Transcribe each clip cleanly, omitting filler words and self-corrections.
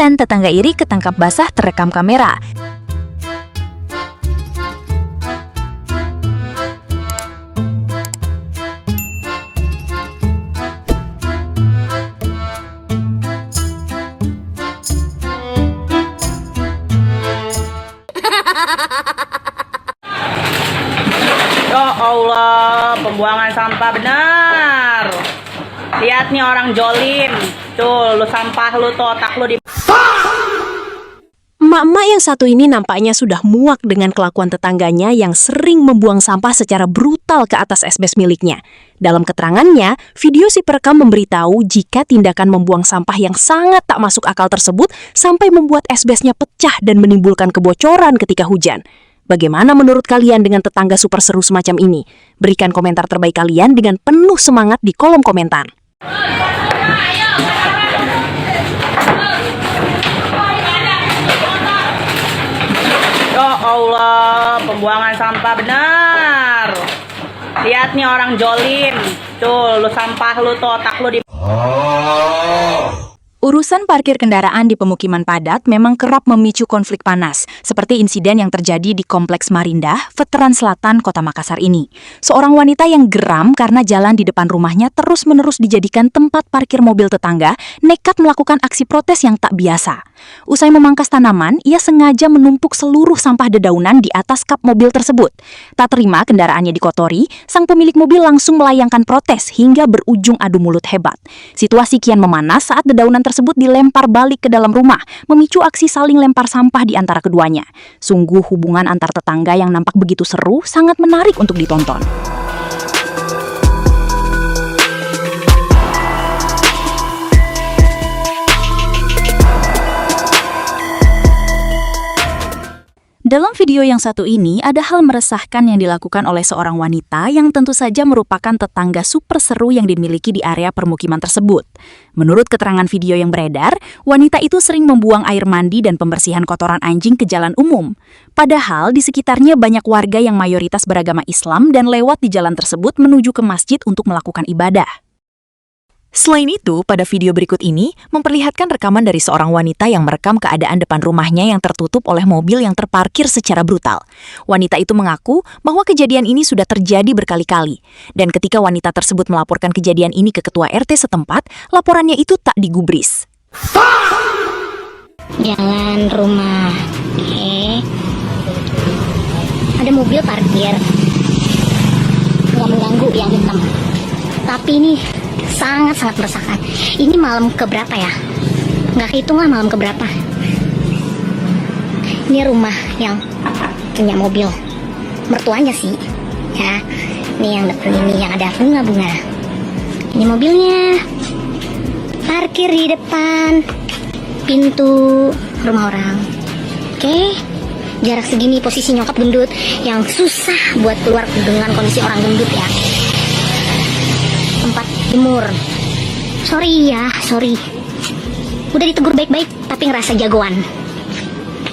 Konten tetangga iri ketangkap basah terekam kamera. Ya Allah, pembuangan sampah benar. Lihat nih orang jolim. Tuh, lu sampah lu tuh, otak lu di... Emak-emak yang satu ini nampaknya sudah muak dengan kelakuan tetangganya yang sering membuang sampah secara brutal ke atas asbes miliknya. Dalam keterangannya, video si perekam memberitahu jika tindakan membuang sampah yang sangat tak masuk akal tersebut sampai membuat asbesnya pecah dan menimbulkan kebocoran ketika hujan. Bagaimana menurut kalian dengan tetangga super seru semacam ini? Berikan komentar terbaik kalian dengan penuh semangat di kolom komentar. Ya Allah, pembuangan sampah benar. Lihat nih orang jolim. Tuh, lu sampah lu tuh, otak lu di... Urusan parkir kendaraan di pemukiman padat memang kerap memicu konflik panas, seperti insiden yang terjadi di Kompleks Marindah, Veteran Selatan, Kota Makassar ini. Seorang wanita yang geram karena jalan di depan rumahnya terus-menerus dijadikan tempat parkir mobil tetangga, nekat melakukan aksi protes yang tak biasa. Usai memangkas tanaman, ia sengaja menumpuk seluruh sampah dedaunan di atas kap mobil tersebut. Tak terima kendaraannya dikotori, sang pemilik mobil langsung melayangkan protes hingga berujung adu mulut hebat. Situasi kian memanas saat dedaunan tersebut dilempar balik ke dalam rumah, memicu aksi saling lempar sampah di antara keduanya. Sungguh hubungan antar tetangga yang nampak begitu seru sangat menarik untuk ditonton. Dalam video yang satu ini, ada hal meresahkan yang dilakukan oleh seorang wanita yang tentu saja merupakan tetangga super seru yang dimiliki di area permukiman tersebut. Menurut keterangan video yang beredar, wanita itu sering membuang air mandi dan pembersihan kotoran anjing ke jalan umum. Padahal di sekitarnya banyak warga yang mayoritas beragama Islam dan lewat di jalan tersebut menuju ke masjid untuk melakukan ibadah. Selain itu, pada video berikut ini memperlihatkan rekaman dari seorang wanita yang merekam keadaan depan rumahnya yang tertutup oleh mobil yang terparkir secara brutal. Wanita itu mengaku bahwa kejadian ini sudah terjadi berkali-kali. Dan ketika wanita tersebut melaporkan kejadian ini ke ketua RT setempat, laporannya itu tak digubris. Jalan rumah. Ada mobil parkir. Nggak mengganggu yang hitam. Tapi ini sangat-sangat meresahkan. Ini malam keberapa ya? Nggak hitung lah malam keberapa. Ini rumah yang punya mobil. Mertuanya sih. Ya, ini yang depan ini yang ada bunga-bunga. Ini mobilnya. Parkir di depan pintu rumah orang. Oke. Jarak segini posisi nyokap gendut yang susah buat keluar dengan kondisi orang gendut ya. Tempat timur. Sorry. Udah ditegur baik-baik tapi ngerasa jagoan.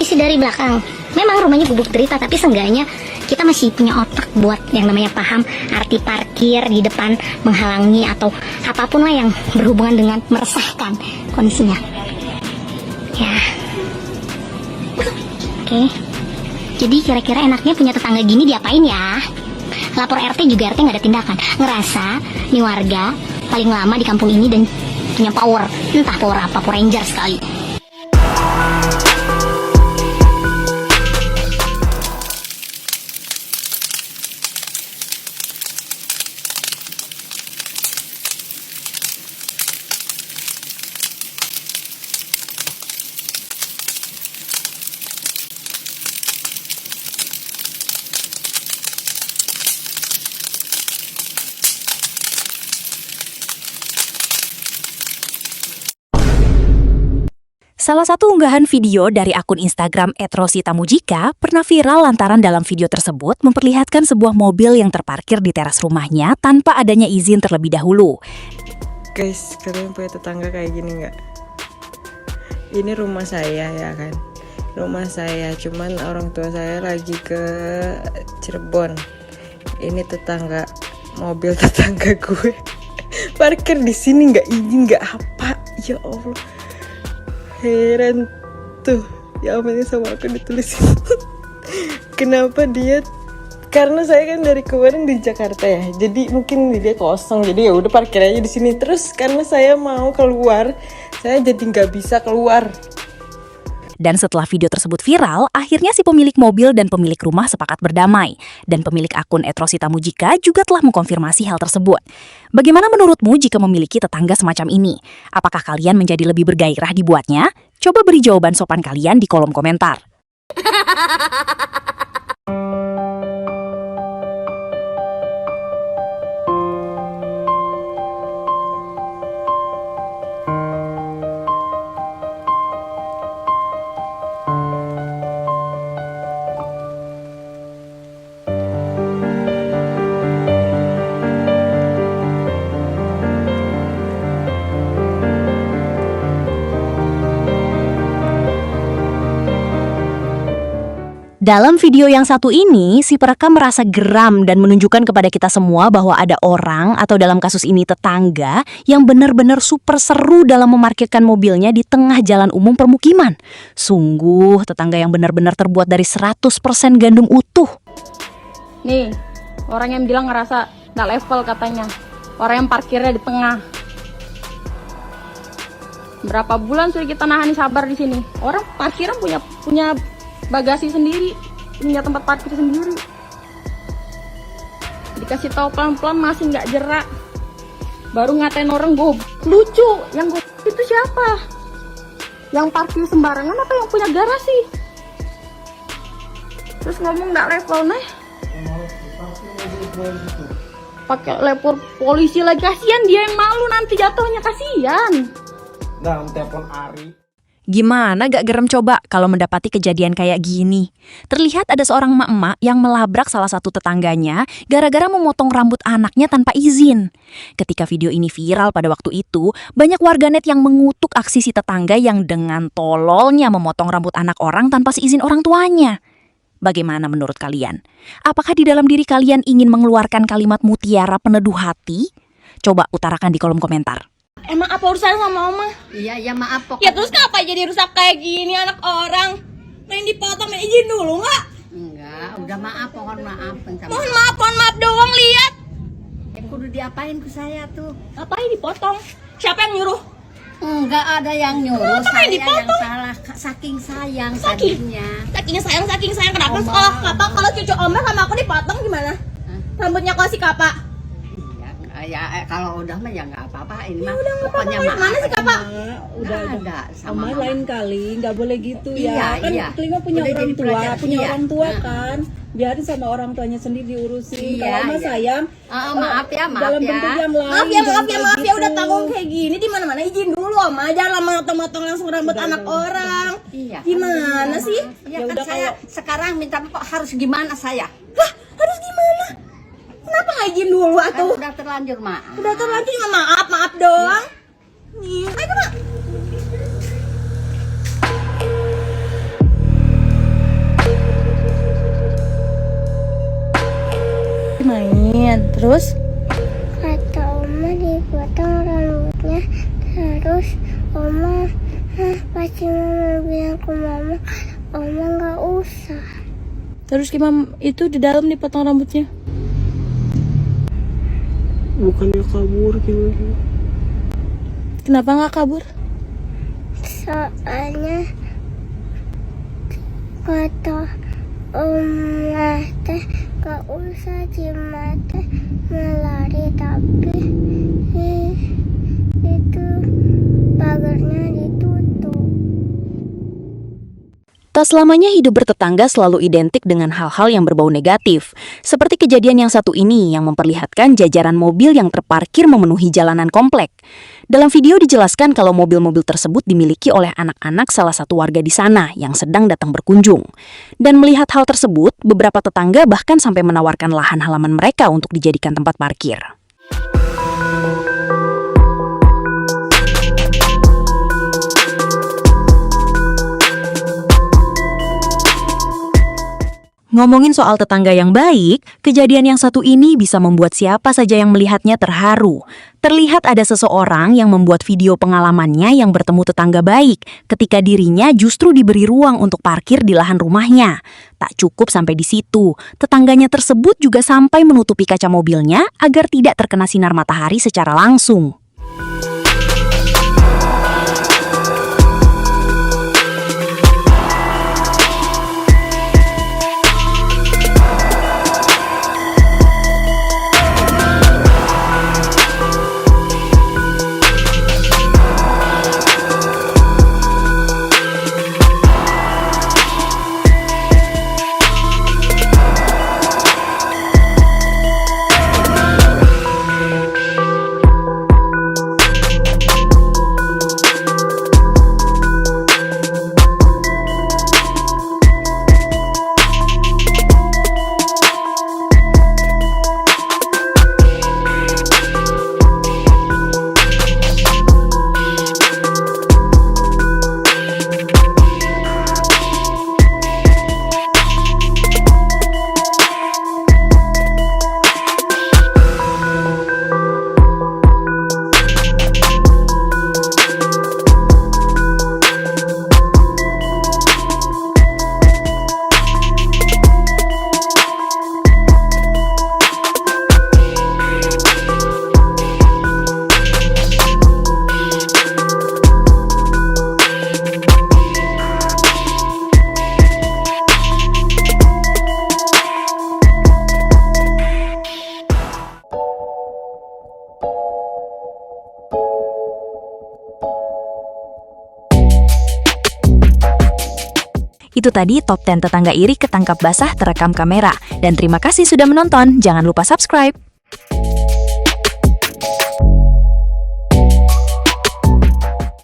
Isi dari belakang. Memang rumahnya gubuk derita tapi seenggaknya kita masih punya otak buat yang namanya paham arti parkir di depan menghalangi atau apapun lah yang berhubungan dengan meresahkan kondisinya. Ya. Oke. Jadi kira-kira enaknya punya tetangga gini diapain ya? Lapor RT juga RT nggak ada tindakan. Ngerasa nih warga paling lama di kampung ini dan punya power. Entah power apa, Power Ranger sekali. Salah satu unggahan video dari akun Instagram @rositamujika pernah viral lantaran dalam video tersebut memperlihatkan sebuah mobil yang terparkir di teras rumahnya tanpa adanya izin terlebih dahulu. Guys, kalian punya tetangga kayak gini nggak? Ini rumah saya ya kan, rumah saya, cuman orang tua saya lagi ke Cirebon. Ini tetangga, mobil tetangga gue parkir di sini nggak izin nggak apa, ya Allah. Heran tuh, jawabannya sama aku ditulisin. Kenapa dia? Karena saya kan dari kemarin di Jakarta ya, jadi mungkin dia kosong, jadi ya udah parkir aja di sini. Terus karena saya mau keluar, saya jadi nggak bisa keluar. Dan setelah video tersebut viral, akhirnya si pemilik mobil dan pemilik rumah sepakat berdamai. Dan pemilik akun @rosita mujika juga telah mengkonfirmasi hal tersebut. Bagaimana menurutmu jika memiliki tetangga semacam ini? Apakah kalian menjadi lebih bergairah dibuatnya? Coba beri jawaban sopan kalian di kolom komentar. Dalam video yang satu ini, si perekam merasa geram dan menunjukkan kepada kita semua bahwa ada orang atau dalam kasus ini tetangga yang benar-benar super seru dalam memarkirkan mobilnya di tengah jalan umum permukiman. Sungguh tetangga yang benar-benar terbuat dari 100% gandum utuh. Nih, orang yang bilang ngerasa nggak level katanya. Orang yang parkirnya di tengah. Berapa bulan sudah kita nahan sabar di sini. Orang parkirnya punya bagasi sendiri, punya tempat parkir sendiri. Dikasih tahu pelan-pelan masih nggak jerak. Baru ngatain orang lucu. Yang itu siapa? Yang parkir sembarangan apa yang punya garasi? Terus ngomong nggak level nih? Pakai lapor polisi lagi, kasihan dia yang malu nanti jatuhnya, kasihan. Nah, telepon Ari. Gimana gak gerem coba kalau mendapati kejadian kayak gini? Terlihat ada seorang emak-emak yang melabrak salah satu tetangganya gara-gara memotong rambut anaknya tanpa izin. Ketika video ini viral pada waktu itu, banyak warganet yang mengutuk aksi si tetangga yang dengan tololnya memotong rambut anak orang tanpa seizin orang tuanya. Bagaimana menurut kalian? Apakah di dalam diri kalian ingin mengeluarkan kalimat mutiara peneduh hati? Coba utarakan di kolom komentar. Emang apa urusannya sama Oma? Iya maaf pokoknya. Ya terus kenapa jadi rusak kayak gini anak orang? Main dipotong, main izin dulu nggak? Enggak, udah maaf, mohon maaf. Mohon maaf doang, lihat. Kudu diapain ke saya tuh? Ngapain dipotong? Siapa yang nyuruh? Enggak ada yang nyuruh, Kenapa saya yang dipotong? yang salah. Saking sayang Saking? tadinya. Saking sayang. Kenapa? Oma. Oh, Kapa, kalau cucu Oma sama aku dipotong gimana? Rambutnya kok si Kapa? Ya kalau udah mah ya nggak apa-apa. Ini Ya mah udah nggak pokoknya apa-apa. Mana sih Kapa? Udah ada sama Oma lain kali nggak boleh gitu Iya, ya. Kan iya. Kelima punya Udah orang jadi tua, pelajaran. punya Iya. orang tua Nah. kan. Biarin sama orang tuanya sendiri diurusin. Iya, Kalau Oma iya. sayang, Maaf ya, maaf dalam ya. bentuk yang lain. Maaf ya jangan kayak udah gitu. tanggung kayak gini di mana-mana izin dulu Oma. Jangan lama motong-motong langsung rambut anak orang. Iya. Gimana sih? Ya, Ya kan udah saya sekarang minta harus gimana saya? Lah, harus gimana? Kenapa nggak izin dulu Kan atuh? udah terlanjur maaf. Udah terlanjur cuma maaf doang. Nih, ayo Mak. Main, terus? Kata Oma dipotong rambutnya, terus Oma pasti Mama bilang ke Mama, Oma nggak usah. Terus gimana itu di dalam dipotong rambutnya? Bukannya kabur gimana? Kenapa nggak kabur? Soalnya kata Oma teh gak usah Cima teh melari, tapi itu pagarnya ditutup. Tak selamanya hidup bertetangga selalu identik dengan hal-hal yang berbau negatif. Seperti kejadian yang satu ini yang memperlihatkan jajaran mobil yang terparkir memenuhi jalanan komplek. Dalam video dijelaskan kalau mobil-mobil tersebut dimiliki oleh anak-anak salah satu warga di sana yang sedang datang berkunjung. Dan melihat hal tersebut, beberapa tetangga bahkan sampai menawarkan lahan halaman mereka untuk dijadikan tempat parkir. Ngomongin soal tetangga yang baik, kejadian yang satu ini bisa membuat siapa saja yang melihatnya terharu. Terlihat ada seseorang yang membuat video pengalamannya yang bertemu tetangga baik ketika dirinya justru diberi ruang untuk parkir di lahan rumahnya. Tak cukup sampai di situ, tetangganya tersebut juga sampai menutupi kaca mobilnya agar tidak terkena sinar matahari secara langsung. Itu tadi top 10 tetangga iri ketangkap basah terekam kamera. Dan terima kasih sudah menonton. Jangan lupa subscribe.